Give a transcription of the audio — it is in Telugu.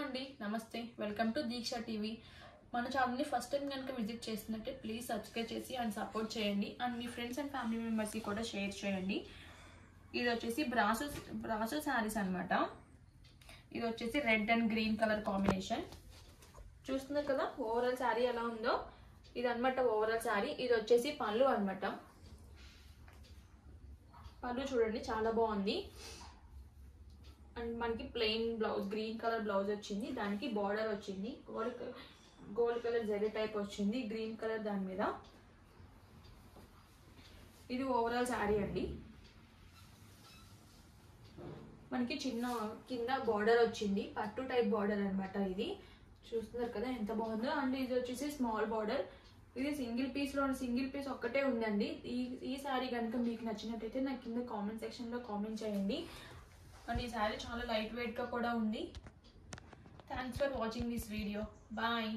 అండి నమస్తే వెల్కమ్ టు దీక్ష టీవీ మన ఛానల్ని ఫస్ట్ టైం కనుక విజిట్ చేస్తున్నట్టే ప్లీజ్ సబ్స్క్రైబ్ చేసి అండ్ సపోర్ట్ చేయండి and me friends and family మెంబర్స్కి కూడా షేర్ చేయండి. ఇది వచ్చేసి బ్రాసో శారీస్ అనమాట. ఇది వచ్చేసి red and green colour combination. చూస్తున్నారు కదా ఓవరాల్ శారీ ఎలా ఉందో, ఇది అనమాట ఓవరాల్ శారీ. ఇది వచ్చేసి పళ్ళు అనమాట. పళ్ళు చూడండి చాలా బాగుంది. అండ్ మనకి plain blouse green colour blouse వచ్చింది, దానికి బార్డర్ వచ్చింది, గోల్డ్ కలర్ జరీ టైప్ వచ్చింది గ్రీన్ కలర్ దాని మీద. ఇది ఓవరాల్ శారీ అండి. మనకి చిన్న కింద బార్డర్ వచ్చింది, పట్టు టైప్ బార్డర్ అనమాట. ఇది చూస్తున్నారు కదా ఎంత బాగుందో. అండ్ ఇది వచ్చేసి స్మాల్ బార్డర్. ఇది సింగిల్ పీస్ ఒక్కటే ఉందండి. ఈ శారీ కనుక మీకు నచ్చినట్టయితే నాకు కింద కామెంట్ సెక్షన్లో కామెంట్ చేయండి. అండ్ ఈ శారీ చాలా లైట్ వెయిట్గా కూడా ఉంది. Thanks for watching this video. Bye.